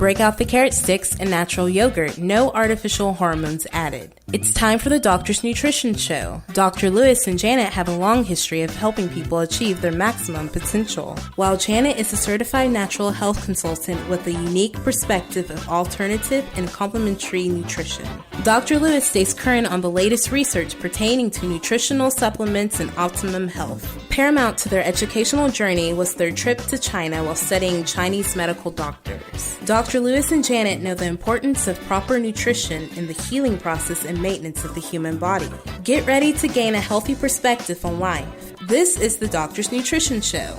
Break out the carrot sticks and natural yogurt, no artificial hormones added. It's time for the Doctor's Nutrition Show. Dr. Lewis and Janet have a long history of helping people achieve their maximum potential. While Janet is a certified natural health consultant with a unique perspective of alternative and complementary nutrition, Dr. Lewis stays current on the latest research pertaining to nutritional supplements and optimum health. Paramount to their educational journey was their trip to China while studying Chinese medical doctors. Dr. Lewis and Janet know the importance of proper nutrition in the healing process and maintenance of the human body. Get ready to gain a healthy perspective on life. This is the Doctor's Nutrition Show.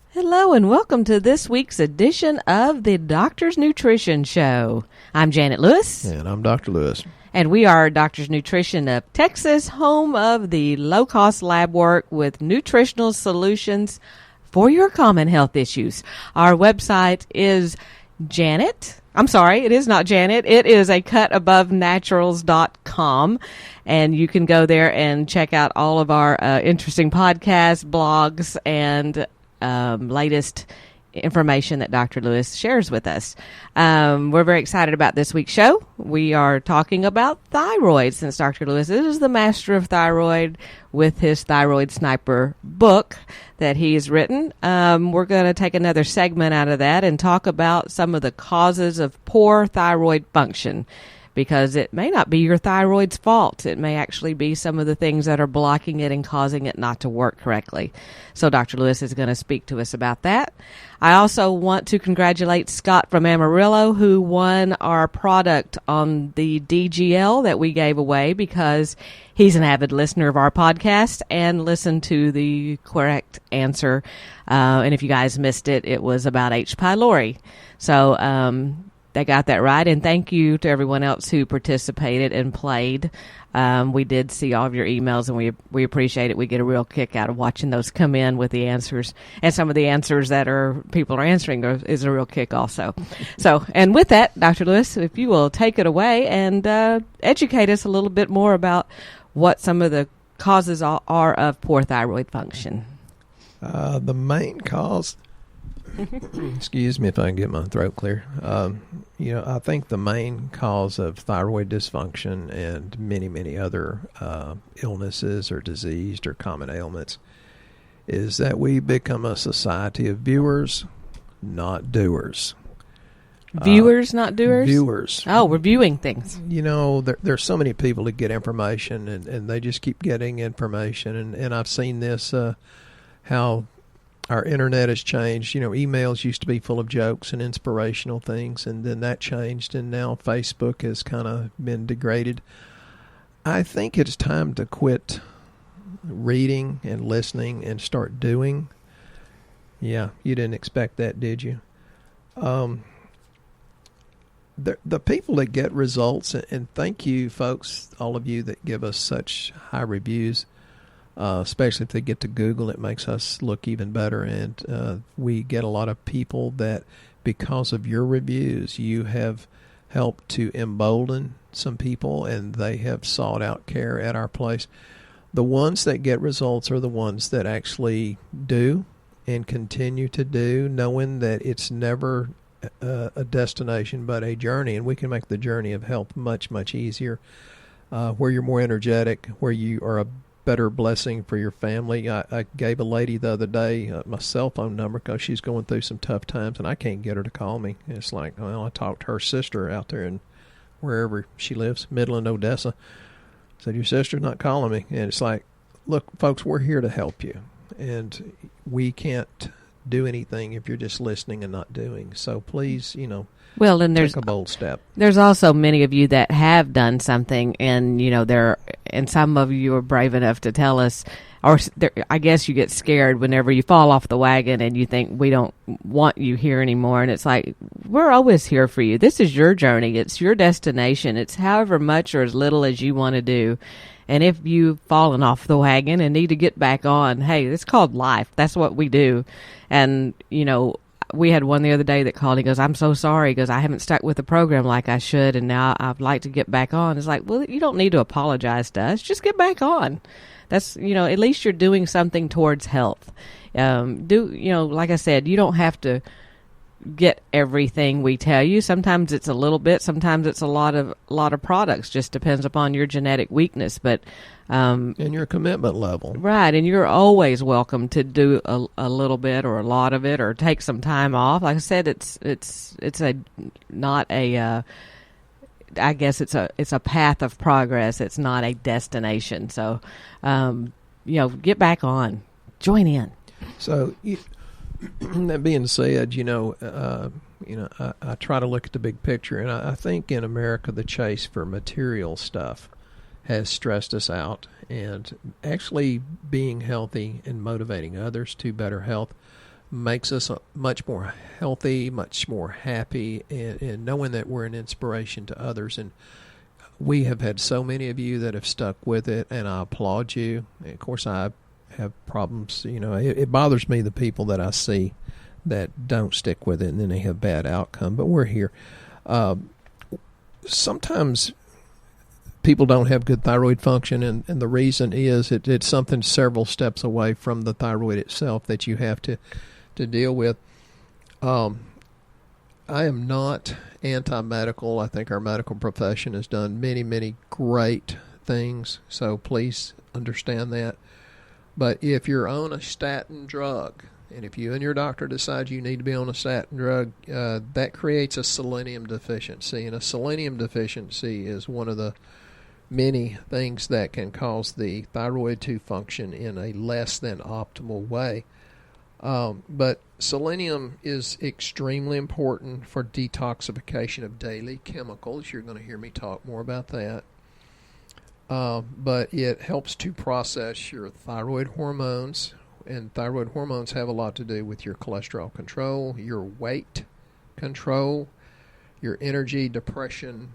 Hello and welcome to this week's edition of the Doctor's Nutrition Show. I'm Janet Lewis. And I'm Dr. Lewis. And we are Doctor's Nutrition of Texas, home of the low-cost lab work with nutritional solutions for your common health issues. Our website is it is not Janet. It is acutabovenaturals.com. And you can go there and check out all of our interesting podcasts, blogs, and latest information that Dr. Lewis shares with us. We're very excited about this week's show. We are talking about thyroid, since Dr. Lewis is the master of thyroid with his Thyroid Sniper book that he's written. We're going to take another segment out of that and talk about some of the causes of poor thyroid function, because it may not be your thyroid's fault. It may actually be some of the things that are blocking it and causing it not to work correctly. So Dr. Lewis is going to speak to us about that. I also want to congratulate Scott from Amarillo, who won our product on the DGL that we gave away, because he's an avid listener of our podcast and listened to the correct answer. And if you guys missed it, it was about H. pylori. So, they got that right, and thank you to everyone else who participated and played. We did see all of your emails, and we appreciate it. We get a real kick out of watching those come in with the answers, and some of the answers that people are answering is a real kick also. So, and with that, Dr. Lewis, if you will take it away and educate us a little bit more about what some of the causes are of poor thyroid function. The main cause... Excuse me if I can get my throat clear. I think the main cause of thyroid dysfunction and many, many other illnesses or diseased or common ailments is that we become a society of viewers, not doers. Viewers, not doers? Viewers. Oh, we're viewing things. There's so many people that get information, and they just keep getting information. And I've seen this, how our internet has changed. Emails used to be full of jokes and inspirational things, and then that changed, and now Facebook has kind of been degraded. I think it's time to quit reading and listening and start doing. Yeah, you didn't expect that, did you? The people that get results, and thank you, folks, all of you that give us such high reviews, especially if they get to Google, it makes us look even better. And we get a lot of people that, because of your reviews, you have helped to embolden some people, and they have sought out care at our place. The ones that get results are the ones that actually do and continue to do, knowing that it's never a destination but a journey, and we can make the journey of health much, much easier, where you're more energetic, where you are a better blessing for your family. I gave a lady the other day my cell phone number because she's going through some tough times, and I can't get her to call me. And it's like, well, I talked to her sister out there in wherever she lives, Midland, Odessa. Said, your sister's not calling me. And it's like, look, folks, we're here to help you. And we can't do anything if you're just listening and not doing. So please, well, and take a bold step. There's also many of you that have done something, and and some of you are brave enough to tell us, or I guess you get scared whenever you fall off the wagon and you think we don't want you here anymore. And it's like, we're always here for you. This is your journey. It's your destination. It's however much or as little as you want to do. And if you've fallen off the wagon and need to get back on, hey, it's called life. That's what we do. And, we had one the other day that called. He goes, "I'm so sorry." He goes, "I haven't stuck with the program like I should, and now I'd like to get back on." It's like, well, you don't need to apologize to us. Just get back on. That's, at least you're doing something towards health. Like I said, you don't have to get everything we tell you. Sometimes it's a little bit, sometimes it's a lot of products. Just depends upon your genetic weakness, but and your commitment level. Right, and you're always welcome to do a little bit or a lot of it, or take some time off. Like I said, it's I guess it's a path of progress. It's not a destination. So, get back on, join in. So, that being said, I try to look at the big picture, and I think in America the chase for material stuff has stressed us out, and actually being healthy and motivating others to better health makes us much more healthy, much more happy, and knowing that we're an inspiration to others. And we have had so many of you that have stuck with it, and I applaud you. And of course, I have problems. It bothers me, the people that I see that don't stick with it and then they have bad outcome. But we're here. Sometimes people don't have good thyroid function, and the reason is it's something several steps away from the thyroid itself that you have to deal with. I am not anti-medical. I think our medical profession has done many, many great things, so please understand that. But if you're on a statin drug, and if you and your doctor decide you need to be on a statin drug, that creates a selenium deficiency, and a selenium deficiency is one of the many things that can cause the thyroid to function in a less than optimal way. But selenium is extremely important for detoxification of daily chemicals. You're going to hear me talk more about that. But it helps to process your thyroid hormones, and thyroid hormones have a lot to do with your cholesterol control, your weight control, your energy, depression,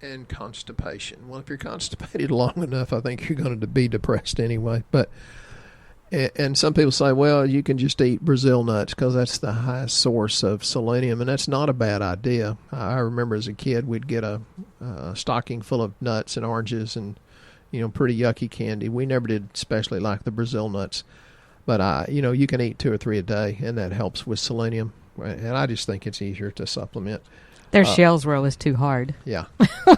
and constipation. Well, if you're constipated long enough, I think you're going to be depressed anyway. And some people say, well, you can just eat Brazil nuts because that's the highest source of selenium, and that's not a bad idea. I remember as a kid, we'd get a stocking full of nuts and oranges and pretty yucky candy. We never did especially like the Brazil nuts, but you can eat 2 or 3 a day, and that helps with selenium. And I just think it's easier to supplement. Their shells were always too hard. Yeah.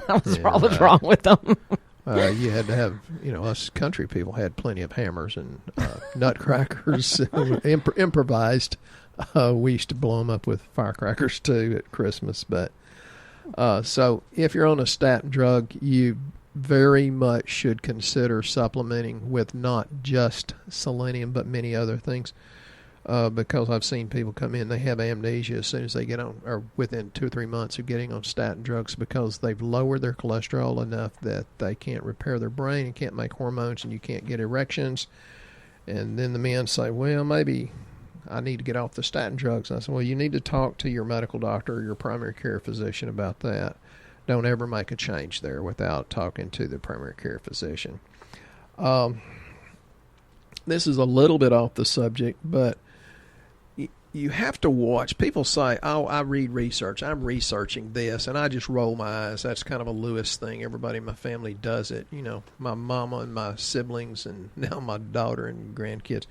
What's wrong with them? You had to have, us country people had plenty of hammers and nutcrackers, improvised. We used to blow them up with firecrackers too at Christmas. But so if you're on a statin drug, you very much should consider supplementing with not just selenium, but many other things. Because I've seen people come in, they have amnesia as soon as they get on, or within 2 or 3 months of getting on statin drugs, because they've lowered their cholesterol enough that they can't repair their brain and can't make hormones, and you can't get erections. And then the men say, well, maybe I need to get off the statin drugs. And I said, well, you need to talk to your medical doctor or your primary care physician about that. Don't ever make a change there without talking to the primary care physician. This is a little bit off the subject, but you have to watch. People say, oh, I read research. I'm researching this, and I just roll my eyes. That's kind of a Lewis thing. Everybody in my family does it. My mama and my siblings, and now my daughter and grandkids.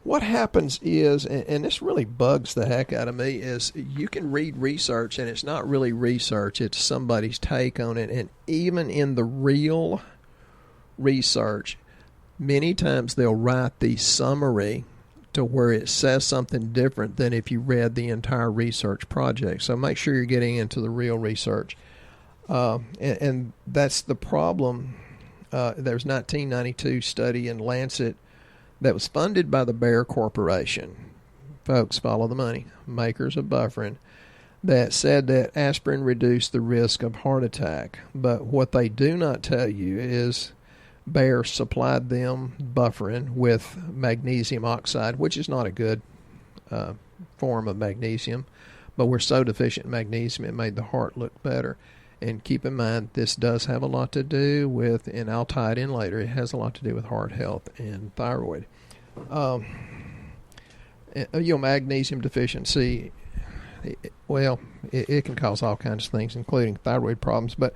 What happens is, and this really bugs the heck out of me, is you can read research, and it's not really research. It's somebody's take on it. And even in the real research, many times they'll write the summary to where it says something different than if you read the entire research project. So make sure you're getting into the real research. And that's the problem. There's a 1992 study in Lancet that was funded by the Bayer Corporation. Folks, follow the money. Makers of Bufferin. That said that aspirin reduced the risk of heart attack. But what they do not tell you is Bayer supplied them, Bufferin, with magnesium oxide, which is not a good form of magnesium, but we're so deficient in magnesium it made the heart look better. And keep in mind, this does have a lot to do with, and I'll tie it in later, it has a lot to do with heart health and thyroid. Magnesium deficiency, it can cause all kinds of things, including thyroid problems. But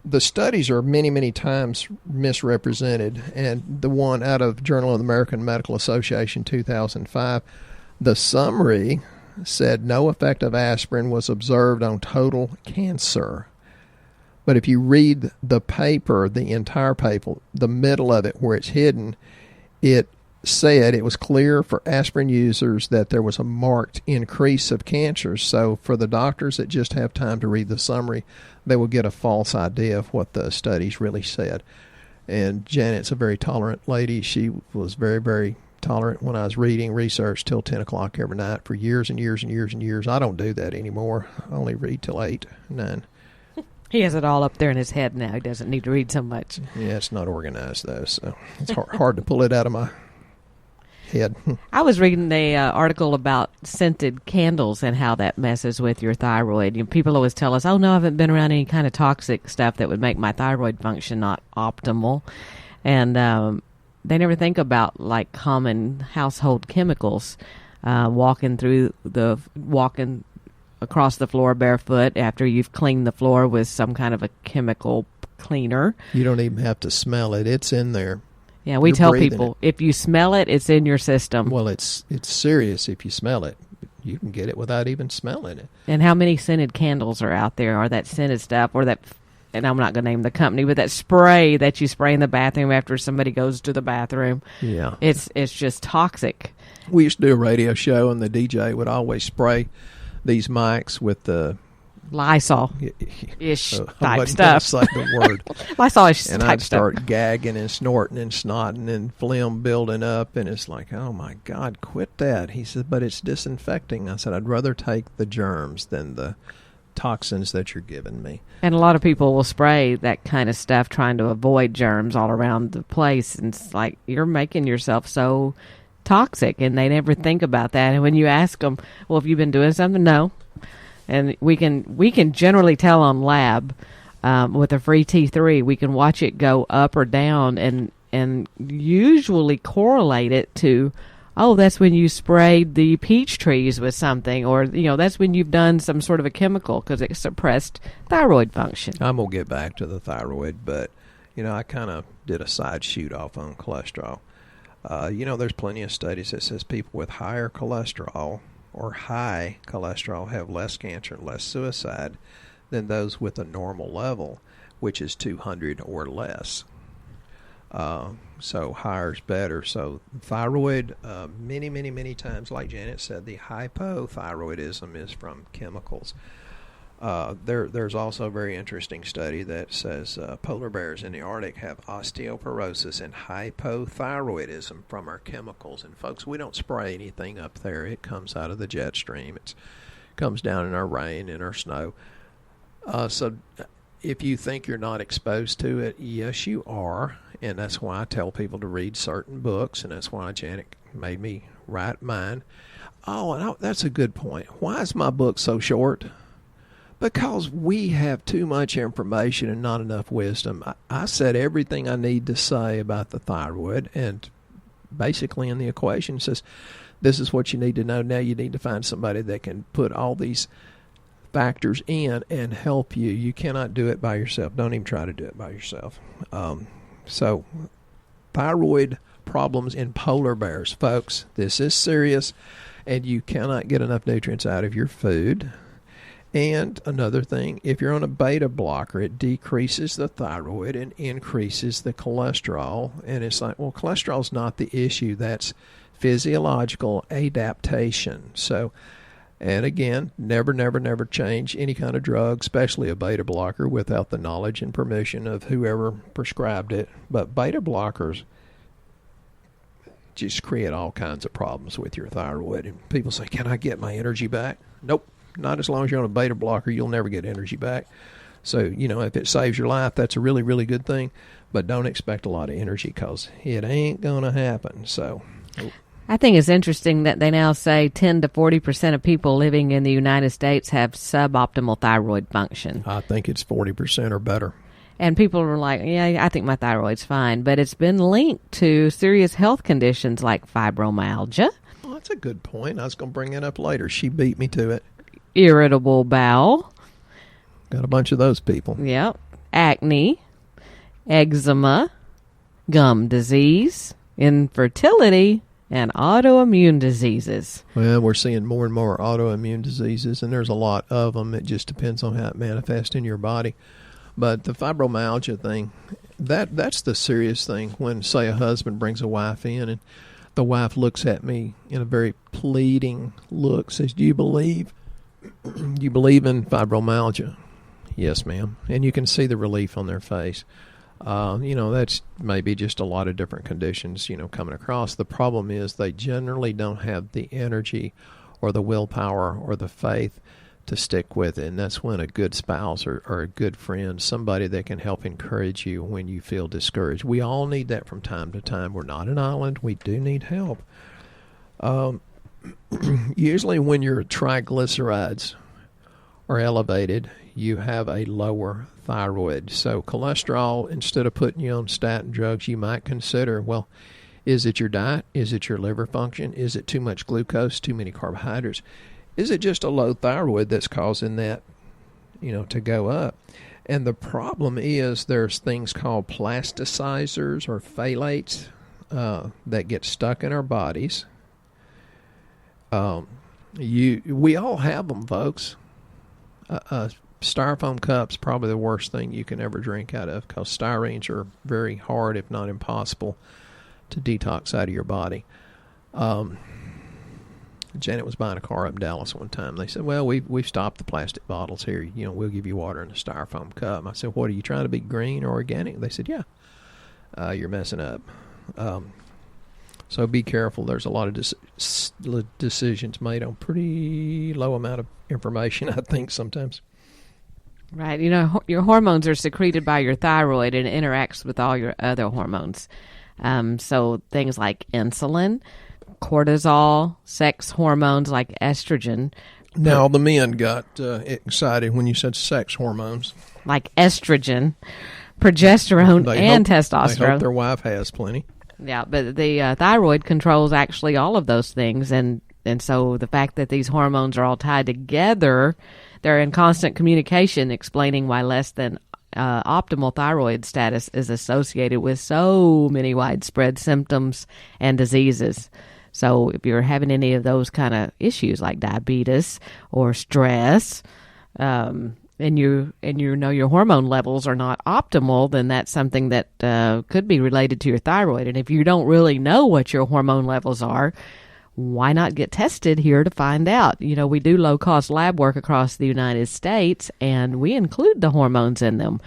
the studies are many, many times misrepresented. And the one out of Journal of the American Medical Association 2005, the summary said no effect of aspirin was observed on total cancer. But if you read the paper, the entire paper, the middle of it where it's hidden, it said it was clear for aspirin users that there was a marked increase of cancers. So for the doctors that just have time to read the summary, they will get a false idea of what the studies really said. And Janet's a very tolerant lady. She was very, very tolerant when I was reading research till 10 o'clock every night for years and years and years and years. I don't do that anymore. I only read till 8, 9. He has it all up there in his head now. He doesn't need to read so much. Yeah, it's not organized, though, so it's hard to pull it out of my head. I was reading the article about scented candles and how that messes with your thyroid. People always tell us, oh, no, I haven't been around any kind of toxic stuff that would make my thyroid function not optimal. And they never think about, like, common household chemicals. Walking across the floor barefoot after you've cleaned the floor with some kind of a chemical cleaner. You don't even have to smell it. It's in there. Yeah, we tell people, if you smell it, it's in your system. Well, it's serious if you smell it. You can get it without even smelling it. And how many scented candles are out there, or that scented stuff, or that, and I'm not going to name the company, but that spray that you spray in the bathroom after somebody goes to the bathroom. Yeah. It's just toxic. We used to do a radio show, and the DJ would always spray these mics with the Lysol-ish type stuff. Say the word. Lysol-ish type stuff. And I'd start gagging and snorting and snotting and phlegm building up, and it's like, oh my God, quit that. He said, but it's disinfecting. I said, I'd rather take the germs than the toxins that you're giving me. And a lot of people will spray that kind of stuff trying to avoid germs all around the place, and it's like, you're making yourself so toxic, and they never think about that. And when you ask them, well, have you been doing something? No. And we can generally tell on lab with a free T3. We can watch it go up or down, and usually correlate it to, oh, that's when you sprayed the peach trees with something, or that's when you've done some sort of a chemical because it suppressed thyroid function. I'm gonna get back to the thyroid, but I kind of did a side shoot off on cholesterol. There's plenty of studies that says people with higher cholesterol or high cholesterol have less cancer and less suicide than those with a normal level, which is 200 or less. So higher is better. So thyroid, many, many, many times, like Janet said, the hypothyroidism is from chemicals. There's also a very interesting study that says polar bears in the Arctic have osteoporosis and hypothyroidism from our chemicals. And folks, we don't spray anything up there. It comes out of the jet stream. It comes down in our rain, in our snow. So if you think you're not exposed to it, yes, you are. And that's why I tell people to read certain books, and that's why Janet made me write mine. Oh, and that's a good point. Why is my book so short? Because we have too much information and not enough wisdom. I said everything I need to say about the thyroid, and basically in the equation says, this is what you need to know. Now you need to find somebody that can put all these factors in and help you. You cannot do it by yourself. Don't even try to do it by yourself. So thyroid problems in polar bears, folks, this is serious, and you cannot get enough nutrients out of your food. And another thing, if you're on a beta blocker, it decreases the thyroid and increases the cholesterol. And it's like, well, cholesterol's not the issue. That's physiological adaptation. So, and again, never, never, never change any kind of drug, especially a beta blocker, without the knowledge and permission of whoever prescribed it. But beta blockers just create all kinds of problems with your thyroid. And people say, can I get my energy back? Nope. Not as long as you're on a beta blocker, you'll never get energy back. So, if it saves your life, that's a really, really good thing. But don't expect a lot of energy because it ain't going to happen. So, I think it's interesting that they now say 10 to 40% of people living in the United States have suboptimal thyroid function. I think it's 40% or better. And people are like, yeah, I think my thyroid's fine. But it's been linked to serious health conditions like fibromyalgia. That's a good point. I was going to bring it up later. She beat me to it. Irritable bowel. Got a bunch of those people. Yep. Acne, eczema, gum disease, infertility, and autoimmune diseases. Well, we're seeing more and more autoimmune diseases, and there's a lot of them. It just depends on how it manifests in your body. But the fibromyalgia thing, that's the serious thing. When, say, a husband brings a wife in, and the wife looks at me in a very pleading look, says, do you believe in fibromyalgia? Yes, ma'am. And you can see the relief on their face. That's maybe just a lot of different conditions, coming across. The problem is they generally don't have the energy or the willpower or the faith to stick with it. And that's when a good spouse or a good friend, somebody that can help encourage you when you feel discouraged. We all need that from time to time. We're not an island. We do need help. Usually when your triglycerides are elevated, you have a lower thyroid. So cholesterol, instead of putting you on statin drugs, you might consider, well, is it your diet? Is it your liver function? Is it too much glucose, too many carbohydrates? Is it just a low thyroid that's causing that, to go up? And the problem is there's things called plasticizers or phthalates that get stuck in our bodies. We all have them, folks. Styrofoam cups, probably the worst thing you can ever drink out of, because styrenes are very hard, if not impossible, to detox out of your body. Janet was buying a car up in Dallas one time. They said, well, we've stopped the plastic bottles here. We'll give you water in a styrofoam cup. I said, what, are you trying to be green or organic? They said, yeah. You're messing up. So be careful. There's a lot of decisions made on pretty low amount of information, I think, sometimes. Right. Your hormones are secreted by your thyroid and it interacts with all your other hormones. So things like insulin, cortisol, sex hormones like estrogen. Now, the men got excited when you said sex hormones. Like estrogen, progesterone, testosterone. They hope their wife has plenty. Yeah, but the thyroid controls actually all of those things. And so the fact that these hormones are all tied together, they're in constant communication, explaining why less than optimal thyroid status is associated with so many widespread symptoms and diseases. So if you're having any of those kind of issues like diabetes or stress, and you know your hormone levels are not optimal, then that's something that could be related to your thyroid. And if you don't really know what your hormone levels are, why not get tested here to find out? We do low-cost lab work across the United States, and we include the hormones in them.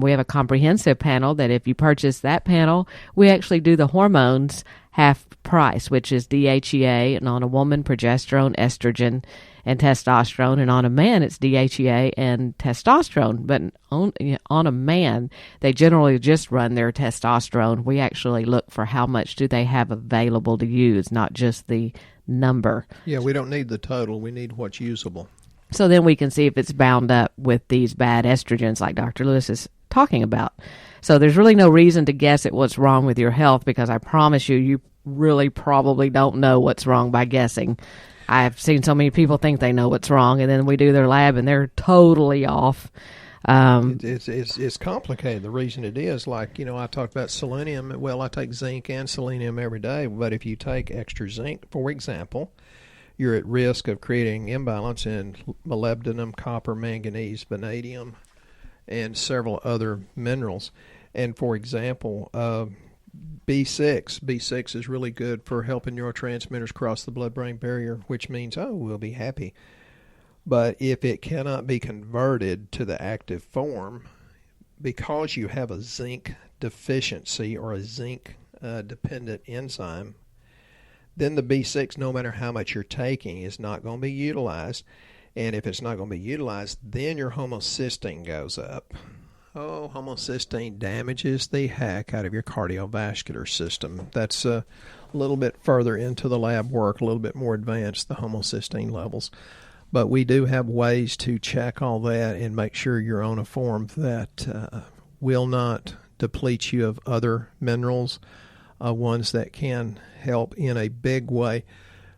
We have a comprehensive panel that if you purchase that panel, we actually do the hormones half price, which is DHEA, and on a woman, progesterone, estrogen, and testosterone, and on a man, it's DHEA and testosterone. But on a man, they generally just run their testosterone. We actually look for how much do they have available to use, not just the number. Yeah, we don't need the total. We need what's usable. So then we can see if it's bound up with these bad estrogens like Dr. Lewis is talking about. So there's really no reason to guess at what's wrong with your health, because I promise you really probably don't know what's wrong by guessing. I've seen so many people think they know what's wrong, and then we do their lab, and they're totally off. It's complicated. The reason it is, like, I talked about selenium. Well, I take zinc and selenium every day, but if you take extra zinc, for example, you're at risk of creating imbalance in molybdenum, copper, manganese, vanadium, and several other minerals. And for example, B6 is really good for helping neurotransmitters cross the blood-brain barrier, which means, we'll be happy. But if it cannot be converted to the active form, because you have a zinc deficiency or a zinc dependent enzyme, then the B6, no matter how much you're taking, is not going to be utilized. And if it's not going to be utilized, then your homocysteine goes up. Homocysteine damages the heck out of your cardiovascular system. That's a little bit further into the lab work, a little bit more advanced, the homocysteine levels. But we do have ways to check all that and make sure you're on a form that will not deplete you of other minerals, ones that can help in a big way.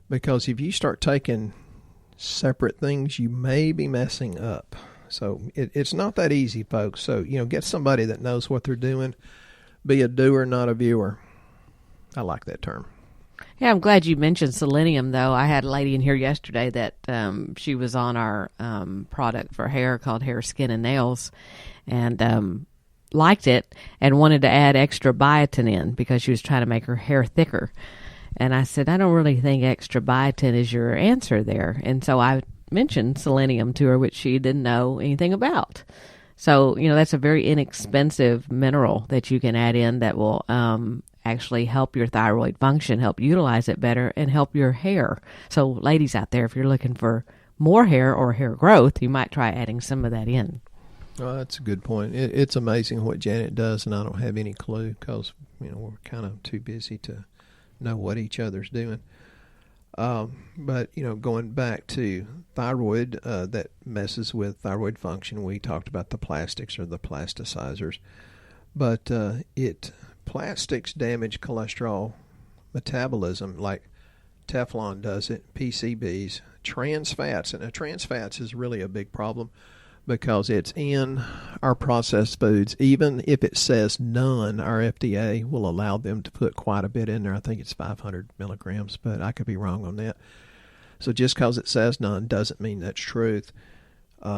because if you start taking separate things, you may be messing up. So it's not that easy, folks. So, get somebody that knows what they're doing. Be a doer, not a viewer. I like that term. Yeah, I'm glad you mentioned selenium, though. I had a lady in here yesterday that she was on our product for hair called Hair, Skin, and Nails, and liked it and wanted to add extra biotin in because she was trying to make her hair thicker. And I said, I don't really think extra biotin is your answer there. And so I mentioned selenium to her, which she didn't know anything about. So, that's a very inexpensive mineral that you can add in that will actually help your thyroid function, help utilize it better, and help your hair. So ladies out there, if you're looking for more hair or hair growth, you might try adding some of that in. Well, that's a good point. It's amazing what Janet does, and I don't have any clue because, we're kind of too busy to know what each other's doing. But, going back to thyroid, that messes with thyroid function. We talked about the plastics or the plasticizers. But plastics damage cholesterol metabolism like Teflon does it, PCBs, trans fats. And trans fats is really a big problem because it's in our processed foods. Even if it says none, our FDA will allow them to put quite a bit in there. I think it's 500 milligrams, but I could be wrong on that. So just because it says none doesn't mean that's truth.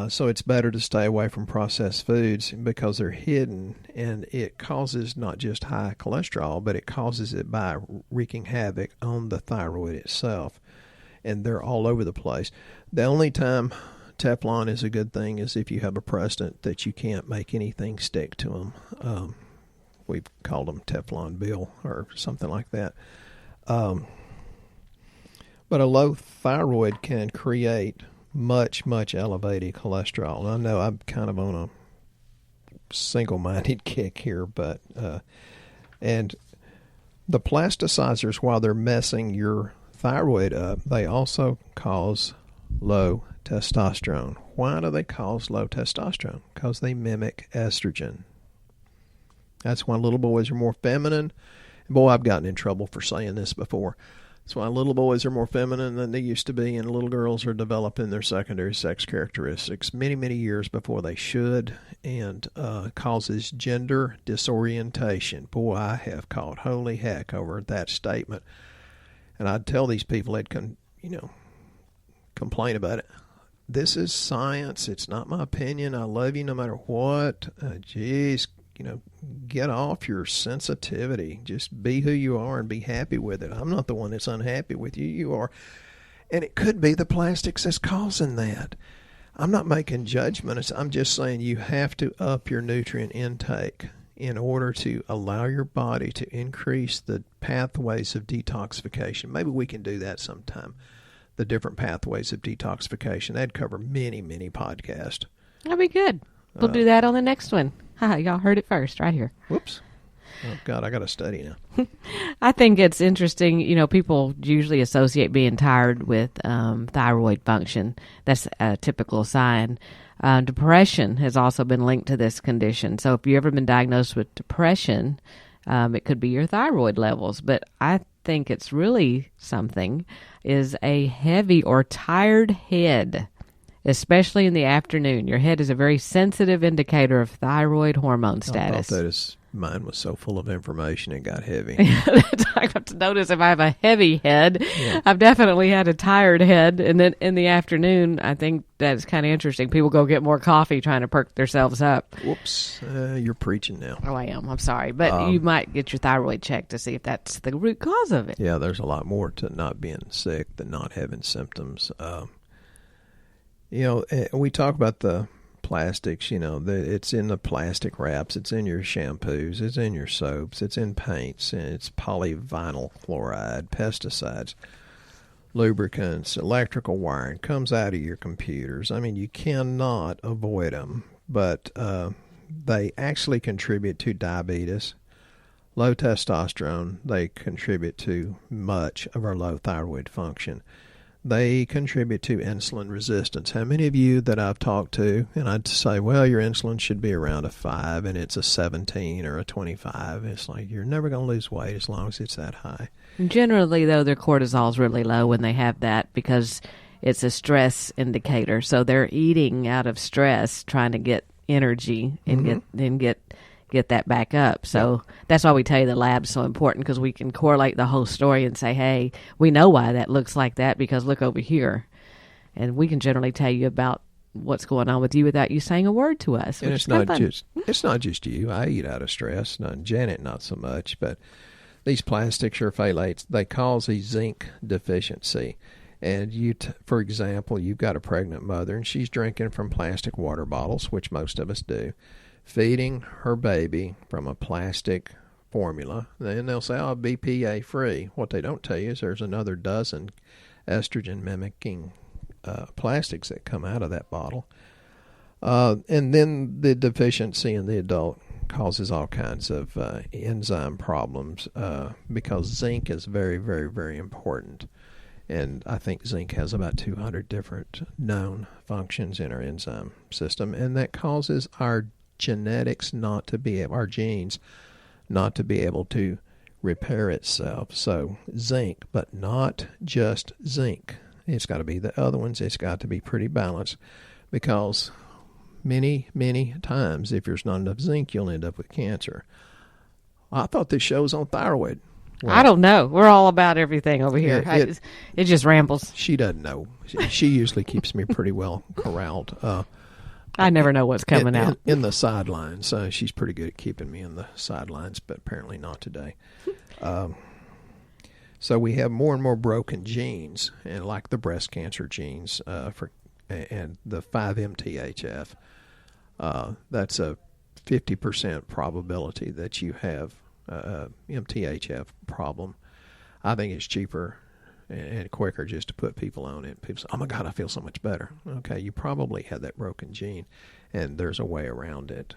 So it's better to stay away from processed foods because they're hidden, and it causes not just high cholesterol, but it causes it by wreaking havoc on the thyroid itself. And they're all over the place. The only time Teflon is a good thing is if you have a precedent that you can't make anything stick to them. We've called them Teflon Bill or something like that. But a low thyroid can create much, much elevated cholesterol. And I know I'm kind of on a single-minded kick here, but and the plasticizers, while they're messing your thyroid up, they also cause low testosterone. Why do they cause low testosterone? Because they mimic estrogen. That's why little boys are more feminine. Boy, I've gotten in trouble for saying this before. That's why little boys are more feminine than they used to be, and little girls are developing their secondary sex characteristics many, many years before they should, and causes gender disorientation. Boy, I have caught holy heck over that statement. And I'd tell these people they'd complain about it. This is science. It's not my opinion. I love you no matter what. Get off your sensitivity. Just be who you are and be happy with it. I'm not the one that's unhappy with you. You are. And it could be the plastics that's causing that. I'm not making judgments. I'm just saying you have to up your nutrient intake in order to allow your body to increase the pathways of detoxification. Maybe we can do that sometime. The different pathways of detoxification. That'd cover many, many podcasts. That'd be good. We'll do that on the next one. Y'all heard it first right here. Whoops. Oh, God, I got to study now. I think it's interesting. People usually associate being tired with thyroid function. That's a typical sign. Depression has also been linked to this condition. So if you've ever been diagnosed with depression, it could be your thyroid levels. But I think it's really something is a heavy or tired head, especially in the afternoon. Your head is a very sensitive indicator of thyroid hormone status. I thought mine was so full of information it got heavy. I got to notice if I have a heavy head. Yeah. I've definitely had a tired head. And then in the afternoon, I think that's kind of interesting. People go get more coffee trying to perk themselves up. Whoops. You're preaching now. Oh, I am. I'm sorry. But you might get your thyroid checked to see if that's the root cause of it. Yeah, there's a lot more to not being sick than not having symptoms. We talk about the plastics, it's in the plastic wraps, it's in your shampoos, it's in your soaps, it's in paints, and it's polyvinyl chloride, pesticides, lubricants, electrical wiring, comes out of your computers. I mean, you cannot avoid them, but they actually contribute to diabetes, low testosterone. They contribute to much of our low thyroid function. they contribute to insulin resistance. How many of you that I've talked to, and I'd say, well, your insulin should be around a 5, and it's a 17 or a 25. It's like, you're never going to lose weight as long as it's that high. Generally, though, their cortisol is really low when they have that because it's a stress indicator. So they're eating out of stress, trying to get energy and get that back up. So that's why we tell you the lab's so important, because we can correlate the whole story and say, hey, we know why that looks like that because look over here. And we can generally tell you about what's going on with you without you saying a word to us. And it's not just you. I eat out of stress. No, Janet, not so much. But these plastics or phthalates, they cause a zinc deficiency. And for example, you've got a pregnant mother and she's drinking from plastic water bottles, which most of us do, feeding her baby from a plastic formula. Then they'll say, oh, BPA free. What they don't tell you is there's another dozen estrogen mimicking plastics that come out of that bottle. And then the deficiency in the adult causes all kinds of enzyme problems because zinc is very, very, very important. And I think zinc has about 200 different known functions in our enzyme system, and that causes our genes not to be able to repair itself. So zinc, but not just zinc. It's got to be the other ones. It's got to be pretty balanced, because many, many times if there's not enough zinc, you'll end up with cancer. I thought this show was on thyroid. Well, I don't know. We're all about everything over here. It just rambles. She doesn't know. She usually keeps me pretty well corralled. I never know what's coming out. In the sidelines. She's pretty good at keeping me in the sidelines, but apparently not today. So we have more and more broken genes, and like the breast cancer genes and the 5-MTHF. That's a 50% probability that you have MTHF problem. I think it's cheaper and quicker just to put people on it. People say, oh my God, I feel so much better. Okay, you probably had that broken gene, and there's a way around it.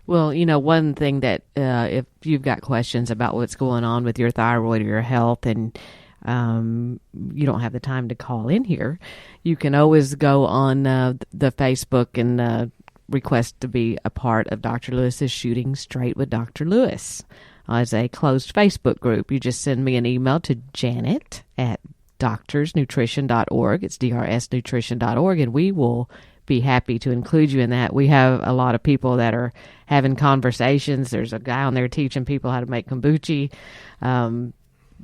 Well, one thing that if you've got questions about what's going on with your thyroid or your health, and you don't have the time to call in here, you can always go on the Facebook and request to be a part of Dr. Lewis's Shooting Straight with Dr. Lewis as a closed Facebook group. You just send me an email to Janet at doctorsnutrition.org. It's drsnutrition.org, and we will be happy to include you in that. We have a lot of people that are having conversations. There's a guy on there teaching people how to make kombucha.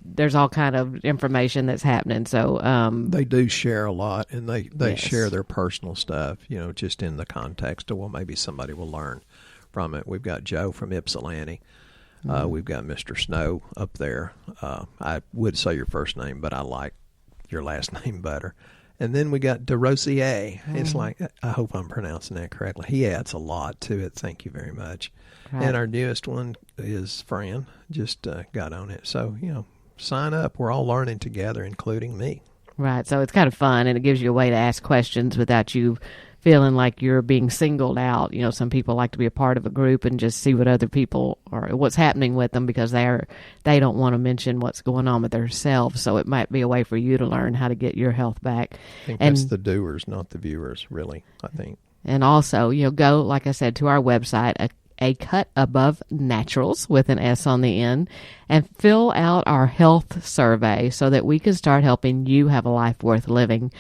There's all kind of information that's happening. So they do share a lot, and they yes. share their personal stuff, just in the context of, well, maybe somebody will learn from it. We've got Joe from Ypsilanti. We've got Mr. Snow up there. I would say your first name, but I like your last name better. And then we got DeRosier. It's like, I hope I'm pronouncing that correctly. He adds a lot to it. Thank you very much. Right. And our newest one is Fran. Just got on it. So, sign up. We're all learning together, including me. Right. So it's kind of fun, and it gives you a way to ask questions without you feeling like you're being singled out. Some people like to be a part of a group and just see what other people or what's happening with them, because they don't want to mention what's going on with themselves. So it might be a way for you to learn how to get your health back. I think that's the doers, not the viewers, really, I think. And also, go, like I said, to our website, a cut above naturals with an S on the end, and fill out our health survey so that we can start helping you have a life worth living.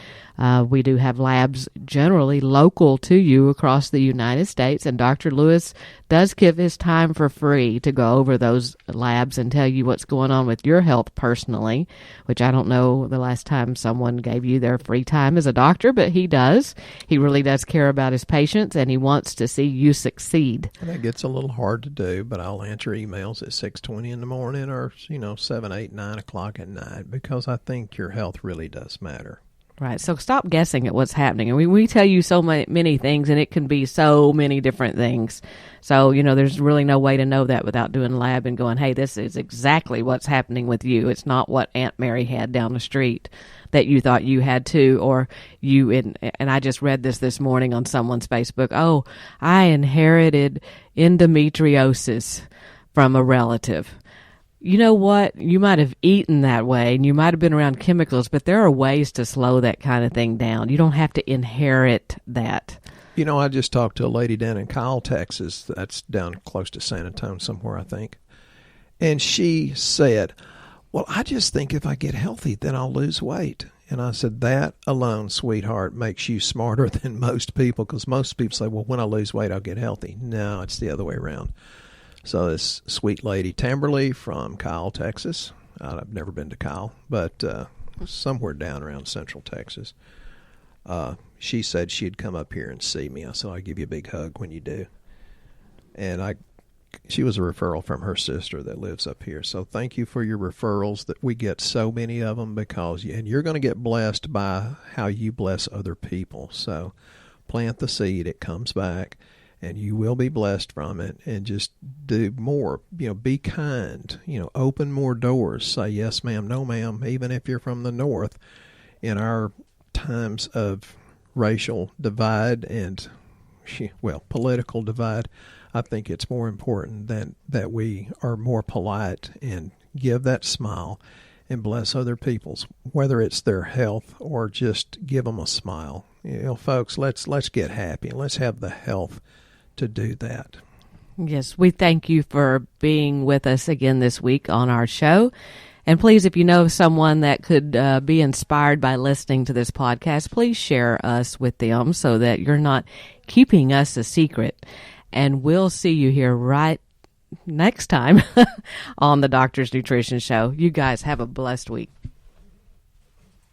We do have labs generally local to you across the United States, and Dr. Lewis does give his time for free to go over those labs and tell you what's going on with your health personally, which I don't know the last time someone gave you their free time as a doctor, but he does. He really does care about his patients, and he wants to see you succeed. And that gets a little hard to do, but I'll answer emails at 6:20 in the morning or 7, 8, 9 o'clock at night, because I think your health really does matter. Right. So stop guessing at what's happening. And we tell you so many things, and it can be so many different things. So, there's really no way to know that without doing a lab and going, hey, this is exactly what's happening with you. It's not what Aunt Mary had down the street that you thought you had too, or and I just read this morning on someone's Facebook. Oh, I inherited endometriosis from a relative. you know what? You might have eaten that way and you might have been around chemicals, but there are ways to slow that kind of thing down. You don't have to inherit that. You know, I just talked to a lady down in Kyle, Texas. That's down close to San Antonio somewhere, I think. And she said, well, I just think if I get healthy, then I'll lose weight. And I said, that alone, sweetheart, makes you smarter than most people, because most people say, well, when I lose weight, I'll get healthy. No, it's the other way around. So this sweet lady, Tamberly from Kyle, Texas. I've never been to Kyle, but somewhere down around Central Texas. She said she'd come up here and see me. I said, I'll give you a big hug when you do. And she was a referral from her sister that lives up here. So thank you for your referrals, that we get so many of them, and you're going to get blessed by how you bless other people. So plant the seed, it comes back, and you will be blessed from it. And just do more, be kind, open more doors. Say yes, ma'am, no, ma'am, even if you're from the north. In our times of racial divide and, political divide, I think it's more important that we are more polite and give that smile and bless other people's, whether it's their health or just give them a smile. Folks, let's get happy. Let's have the health to do that. Yes, we thank you for being with us again this week on our show. And please, if you know someone that could be inspired by listening to this podcast, please share us with them so that you're not keeping us a secret. And we'll see you here right next time on the Doctor's Nutrition Show. You guys have a blessed week.